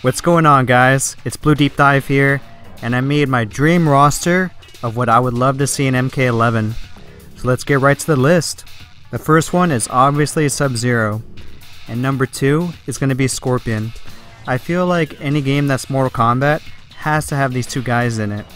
What's going on, guys? It's BlueDeepDive here, and I made my dream roster of what I would love to see in MK11. So let's get right to the list. The first one is obviously Sub-Zero, and number 2 is going to be Scorpion. I feel like any game that's Mortal Kombat has to have these two guys in it.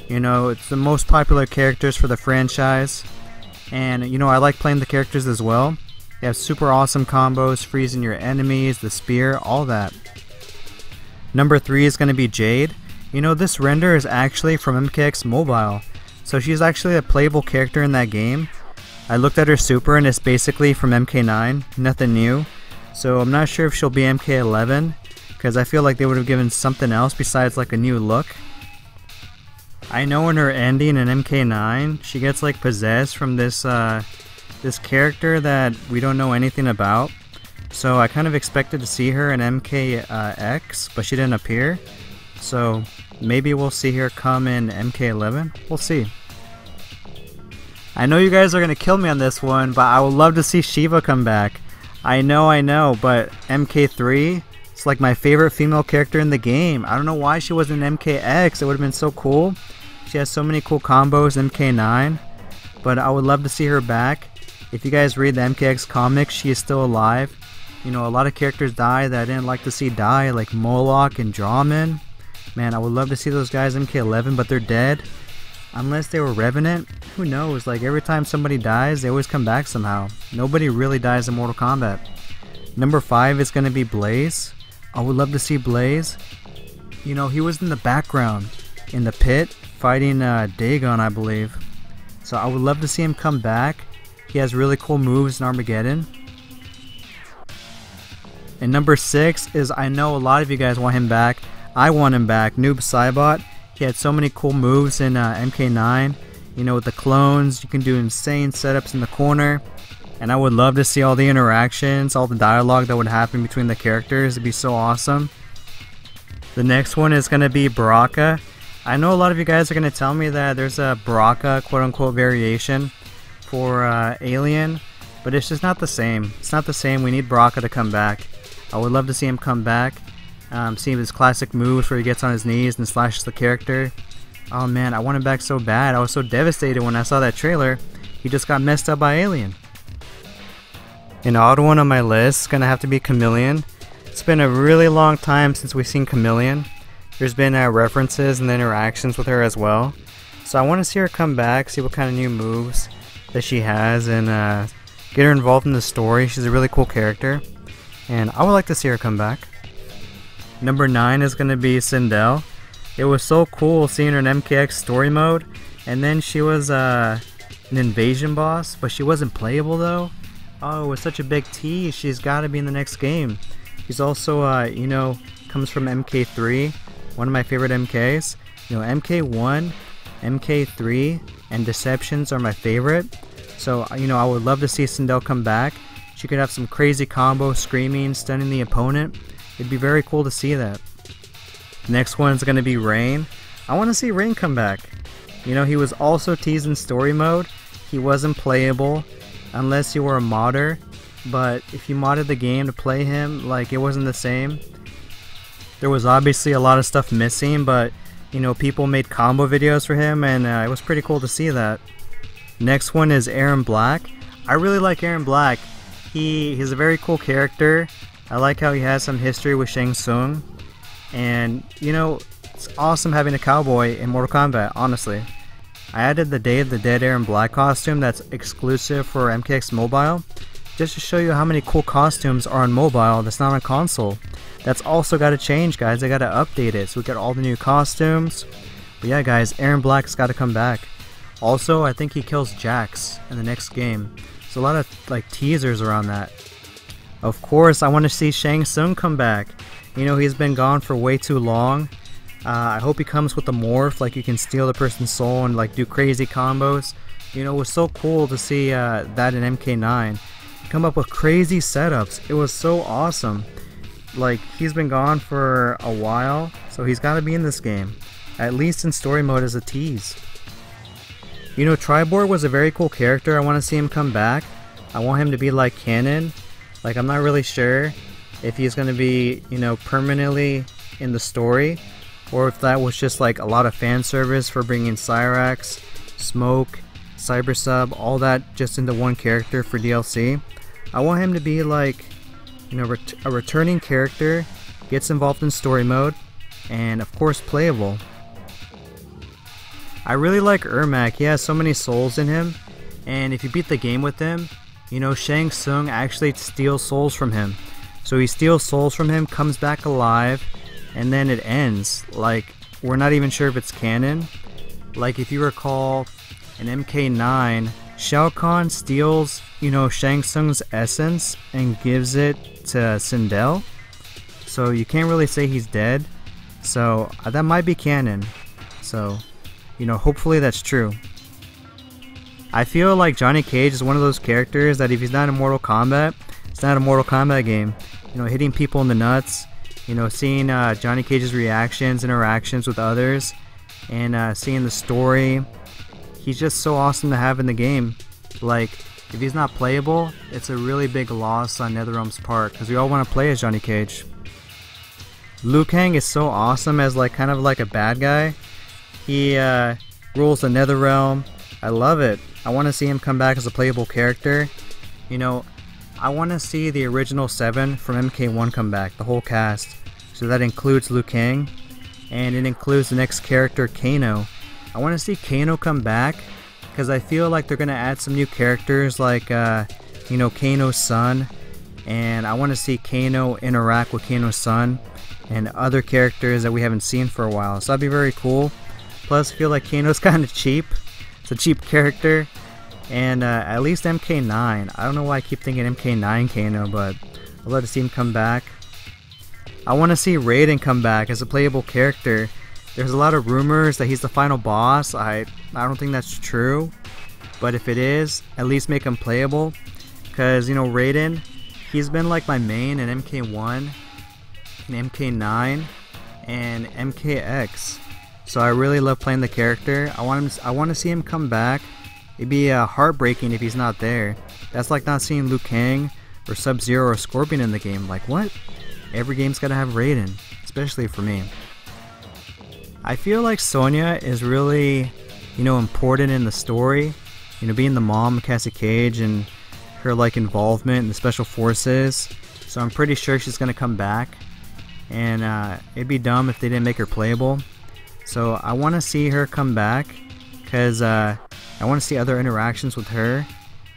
You know, it's the most popular characters for the franchise, and you know, I like playing the characters as well. They have super awesome combos, freezing your enemies, the spear, all that. Number 3 is going to be Jade. You know, this render is actually from MKX Mobile, so she's actually a playable character in that game. I looked at her super and it's basically from MK9, nothing new. So I'm not sure if she'll be MK11, because I feel like they would have given something else besides like a new look. I know in her ending in MK9, she gets like possessed from this character that we don't know anything about. So I kind of expected to see her in MKX, but she didn't appear. So maybe we'll see her come in MK11. We'll see. I know you guys are going to kill me on this one, but I would love to see Shiva come back. I know, but MK3, it's like my favorite female character in the game. I don't know why she wasn't in MKX. It would have been so cool. She has so many cool combos in MK9, but I would love to see her back. If you guys read the MKX comics, she is still alive. You know, a lot of characters die that I didn't like to see die, like Moloch and Drawman. Man, I would love to see those guys in MK11, but they're dead. Unless they were Revenant, who knows? Like, every time somebody dies, they always come back somehow. Nobody really dies in Mortal Kombat. Number 5 is going to be Blaze. I would love to see Blaze. You know, he was in the background, in the pit, fighting Dagon, I believe. So I would love to see him come back. He has really cool moves in Armageddon. And number 6 is, I know a lot of you guys want him back. I want him back. Noob Saibot. He had so many cool moves in MK9. You know, with the clones, you can do insane setups in the corner. And I would love to see all the interactions, all the dialogue that would happen between the characters. It'd be so awesome. The next one is going to be Baraka. I know a lot of you guys are going to tell me that there's a Baraka quote-unquote variation for Alien, but it's just not the same. It's not the same. We need Baraka to come back. I would love to see him come back, see his classic moves where he gets on his knees and slashes the character. Oh man, I want him back so bad. I was so devastated when I saw that trailer. He just got messed up by Alien. An odd one on my list is going to have to be Chameleon. It's been a really long time since we've seen Chameleon. There's been references and interactions with her as well. So I want to see her come back, see what kind of new moves that she has, and get her involved in the story. She's a really cool character, and I would like to see her come back. Number 9 is going to be Sindel. It was so cool seeing her in MKX story mode, and then she was an invasion boss, but she wasn't playable though. Oh, it was such a big tease. She's got to be in the next game. She's also, you know, comes from MK3, one of my favorite MKs. You know, MK1, MK3, and Deceptions are my favorite. So, you know, I would love to see Sindel come back. She could have some crazy combo, screaming, stunning the opponent. It'd be very cool to see that. Next one's going to be Rain. I want to see Rain come back. You know, he was also teased in story mode. He wasn't playable unless you were a modder. But if you modded the game to play him, like, it wasn't the same. There was obviously a lot of stuff missing, but you know, people made combo videos for him, and it was pretty cool to see that. Next one is Aaron Black. I really like Aaron Black. He's a very cool character. I like how he has some history with Shang Tsung, and you know, it's awesome having a cowboy in Mortal Kombat, honestly. I added the Day of the Dead Aaron Black costume that's exclusive for MKX Mobile, just to show you how many cool costumes are on mobile that's not on console. That's also got to change, guys. They got to update it so we get all the new costumes. But yeah, guys, Aaron Black's got to come back. Also, I think he kills Jax in the next game. There's a lot of like teasers around that. Of course, I want to see Shang Tsung come back. You know, he's been gone for way too long. I hope he comes with a morph, like you can steal the person's soul and like do crazy combos. You know, it was so cool to see that in MK9. Come up with crazy setups. It was so awesome. Like, he's been gone for a while, so he's got to be in this game, at least in story mode as a tease. You know, Triborg was a very cool character. I want to see him come back. I want him to be like canon. Like, I'm not really sure if he's going to be, you know, permanently in the story, or if that was just like a lot of fan service for bringing Cyrax, Smoke, Cyber Sub, all that just into one character for DLC. I want him to be like, you know, a returning character, gets involved in story mode, and of course playable. I really like Ermac. He has so many souls in him, and if you beat the game with him, you know, Shang Tsung actually steals souls from him. So he steals souls from him, comes back alive, and then it ends. Like, we're not even sure if it's canon. Like, if you recall, in MK9, Shao Kahn steals, you know, Shang Tsung's essence and gives it to Sindel. So you can't really say he's dead. So that might be canon. So, you know, hopefully that's true. I feel like Johnny Cage is one of those characters that if he's not in Mortal Kombat, it's not a Mortal Kombat game. You know, hitting people in the nuts, you know, seeing Johnny Cage's reactions, interactions with others, and seeing the story. He's just so awesome to have in the game. Like, if he's not playable, it's a really big loss on NetherRealm's part, because we all want to play as Johnny Cage. Liu Kang is so awesome as like kind of like a bad guy. He rules the NetherRealm. I love it. I want to see him come back as a playable character. You know, I want to see the original 7 from MK1 come back, the whole cast. So that includes Liu Kang, and it includes the next character, Kano. I want to see Kano come back, because I feel like they're going to add some new characters like, you know, Kano's son. And I want to see Kano interact with Kano's son and other characters that we haven't seen for a while. So that'd be very cool. Plus, I feel like Kano's kind of cheap. It's a cheap character. And at least MK9. I don't know why I keep thinking MK9 Kano, but I'd love to see him come back. I want to see Raiden come back as a playable character. There's a lot of rumors that he's the final boss. I don't think that's true. But if it is, at least make him playable. Because, you know, Raiden, he's been like my main in MK1, and MK9, and MKX. So I really love playing the character. I want to see him come back. It'd be heartbreaking if he's not there. That's like not seeing Liu Kang or Sub-Zero or Scorpion in the game. Like, what? Every game's gotta have Raiden, especially for me. I feel like Sonya is really, you know, important in the story. You know, being the mom of Cassie Cage and her like involvement in the Special Forces. So I'm pretty sure she's gonna come back. And it'd be dumb if they didn't make her playable. So I want to see her come back, because I want to see other interactions with her.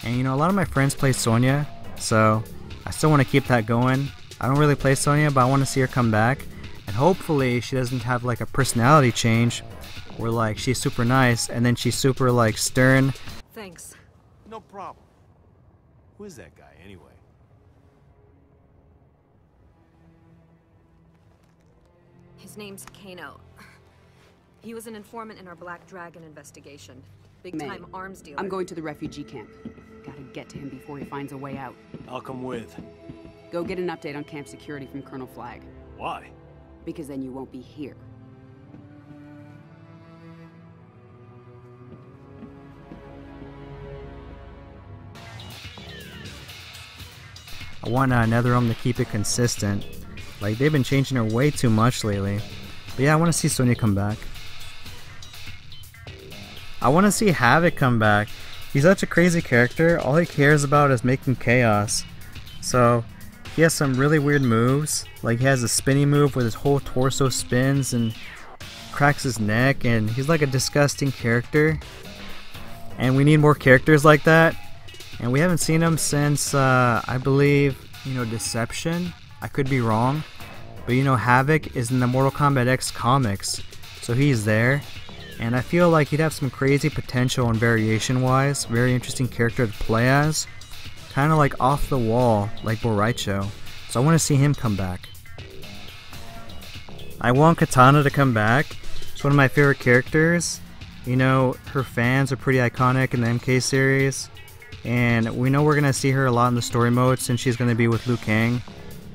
And you know, a lot of my friends play Sonya, so I still want to keep that going. I don't really play Sonya, but I want to see her come back. And hopefully she doesn't have like a personality change where like she's super nice and then she's super like stern. Thanks. No problem. Who is that guy anyway? His name's Kano. He was an informant in our Black Dragon investigation. Big time arms dealer. I'm going to the refugee camp. Gotta get to him before he finds a way out. I'll come with. Go get an update on camp security from Colonel Flagg. Why? Because then you won't be here. I want NetherRealm to keep it consistent. Like, they've been changing her way too much lately. But yeah, I want to see Sonya come back. I want to see Havoc come back. He's such a crazy character. All he cares about is making chaos. So, he has some really weird moves. Like, he has a spinning move where his whole torso spins and cracks his neck. And he's like a disgusting character. And we need more characters like that. And we haven't seen him since, I believe, you know, Deception. I could be wrong. But you know, Havoc is in the Mortal Kombat X comics. So he's there. And I feel like he'd have some crazy potential and variation-wise. Very interesting character to play as. Kind of like off the wall, like Boraicho. So I want to see him come back. I want Katana to come back. It's one of my favorite characters. You know, her fans are pretty iconic in the MK series. And we know we're going to see her a lot in the story mode since she's going to be with Liu Kang.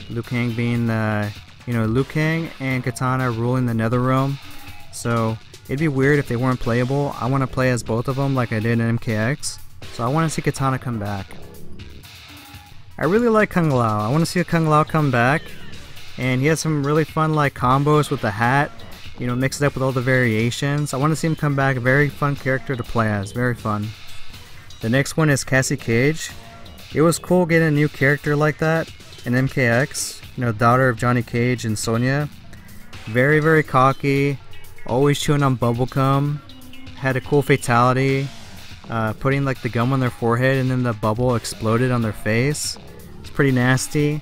Liu Kang being the, you know, Liu Kang and Katana ruling the NetherRealm. So it'd be weird if they weren't playable. I want to play as both of them like I did in MKX. So I want to see Katana come back. I really like Kung Lao. I want to see Kung Lao come back. And he has some really fun like combos with the hat, you know, mix it up with all the variations. I want to see him come back. A very fun character to play as, very fun. The next one is Cassie Cage. It was cool getting a new character like that in MKX, you know, daughter of Johnny Cage and Sonya. Very, very cocky, always chewing on bubblegum. Had a cool fatality, putting like the gum on their forehead and then the bubble exploded on their face. It's pretty nasty.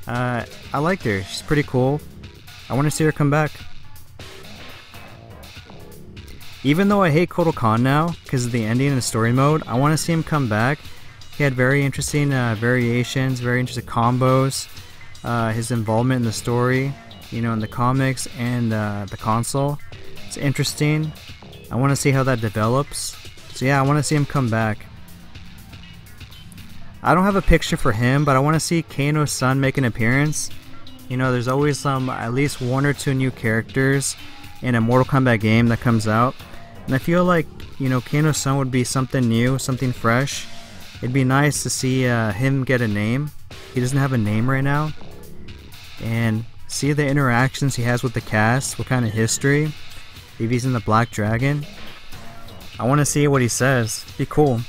I liked her, she's pretty cool. I want to see her come back. Even though I hate Kotal Kahn now because of the ending and the story mode, I want to see him come back. He had very interesting variations, very interesting combos. His involvement in the story, you know, in the comics and the console, it's interesting. I want to see how that develops. So yeah, I want to see him come back. I don't have a picture for him, but I want to see Kano's son make an appearance. You know, there's always at least 1 or 2 new characters in a Mortal Kombat game that comes out. And I feel like, you know, Kano's son would be something new, something fresh. It'd be nice to see him get a name. He doesn't have a name right now. And see the interactions he has with the cast, what kind of history. If he's in the Black Dragon, I want to see what he says. Be cool.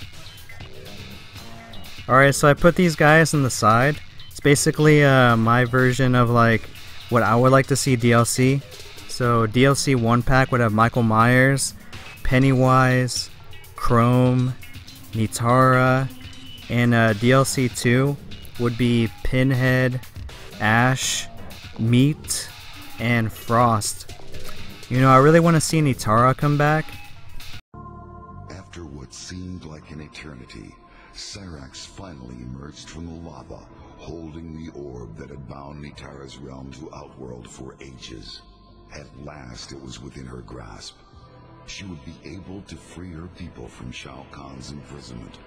Alright, so I put these guys on the side. It's basically my version of like what I would like to see DLC. So DLC 1 pack would have Michael Myers, Pennywise, Chrome, Nitara, and DLC 2 would be Pinhead, Ash, Meat, and Frost. You know, I really want to see Nitara come back. After what seemed like an eternity, Cyrax finally emerged from the lava, holding the orb that had bound Nitara's realm to Outworld for ages. At last it was within her grasp. She would be able to free her people from Shao Kahn's imprisonment.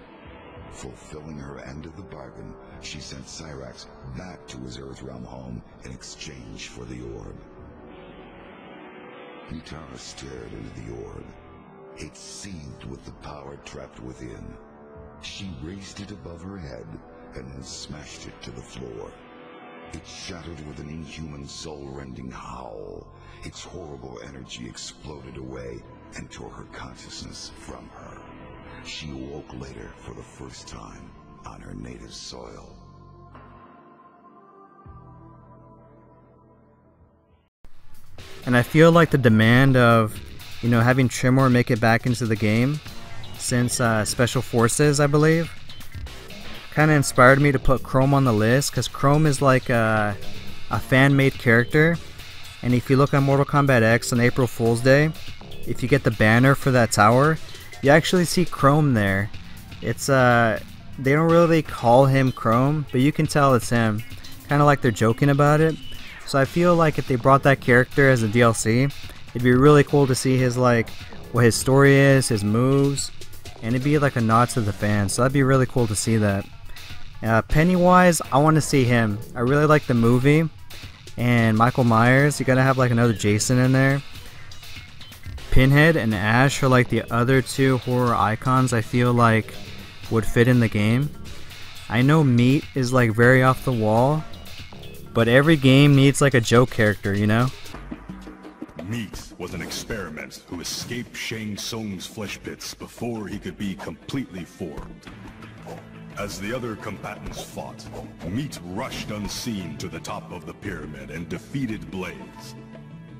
Fulfilling her end of the bargain, she sent Cyrax back to his Earthrealm home in exchange for the orb. Nitara stared into the orb. It seethed with the power trapped within. She raised it above her head and then smashed it to the floor. It shattered with an inhuman soul-rending howl. Its horrible energy exploded away and tore her consciousness from her. She awoke later for the first time on her native soil. And I feel like the demand of, you know, having Tremor make it back into the game since Special Forces, I believe, kind of inspired me to put Chrome on the list, because Chrome is like a fan-made character. And if you look on Mortal Kombat X on April Fool's Day, if you get the banner for that tower, you actually see Chrome there. It's they don't really call him Chrome, but you can tell it's him. Kind of like they're joking about it. So I feel like if they brought that character as a DLC, it'd be really cool to see his, like, what his story is, his moves, and it'd be like a nod to the fans. So that'd be really cool to see that. Pennywise, I want to see him. I really like the movie. And Michael Myers, you gotta have like another Jason in there. Pinhead and Ash are like the other 2 horror icons I feel like would fit in the game. I know Meat is like very off the wall, but every game needs like a joke character, you know? Meat was an experiment who escaped Shang Tsung's flesh pits before he could be completely formed. As the other combatants fought, Meat rushed unseen to the top of the pyramid and defeated Blaze.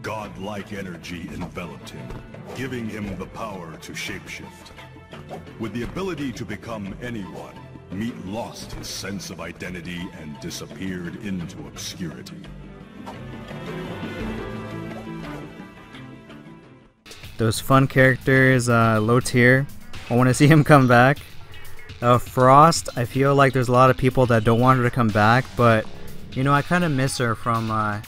Godlike energy enveloped him, giving him the power to shapeshift. With the ability to become anyone, Meat lost his sense of identity and disappeared into obscurity. Those fun characters, low tier. I want to see him come back. Frost, I feel like there's a lot of people that don't want her to come back, but you know, I kind of miss her from I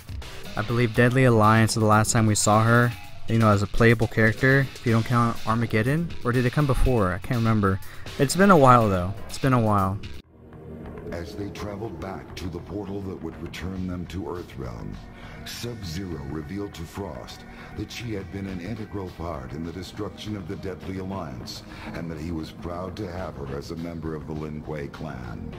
believe Deadly Alliance, the last time we saw her, you know, as a playable character, if you don't count Armageddon. Or did it come before? I can't remember. It's been a while though. It's been a while. As they traveled back to the portal that would return them to Earthrealm, Sub-Zero revealed to Frost that she had been an integral part in the destruction of the Deadly Alliance, and that he was proud to have her as a member of the Lin Kuei clan.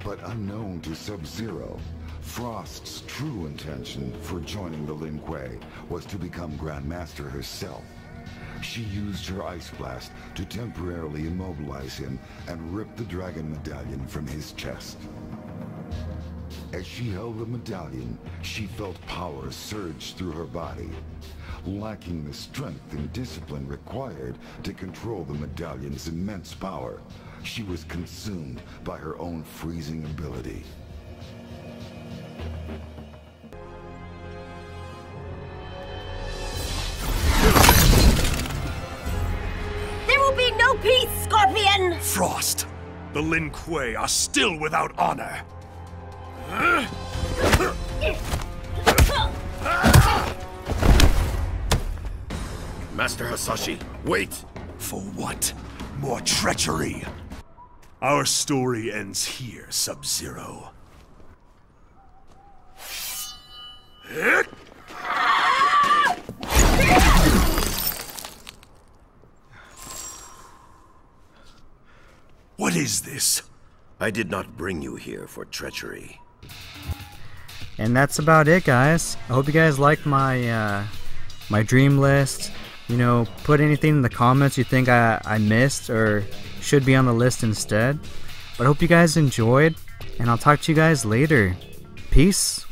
But unknown to Sub-Zero, Frost's true intention for joining the Lin Kuei was to become Grandmaster herself. She used her Ice Blast to temporarily immobilize him and rip the dragon medallion from his chest. As she held the medallion, she felt power surge through her body. Lacking the strength and discipline required to control the medallion's immense power, she was consumed by her own freezing ability. There will be no peace, Scorpion! Frost, the Lin Kuei are still without honor. Master Hasashi, wait! For what? More treachery? Our story ends here, Sub-Zero. What is this? I did not bring you here for treachery. And that's about it, guys. I hope you guys liked my my dream list. You know, put anything in the comments you think I missed or should be on the list instead. But I hope you guys enjoyed, and I'll talk to you guys later. Peace.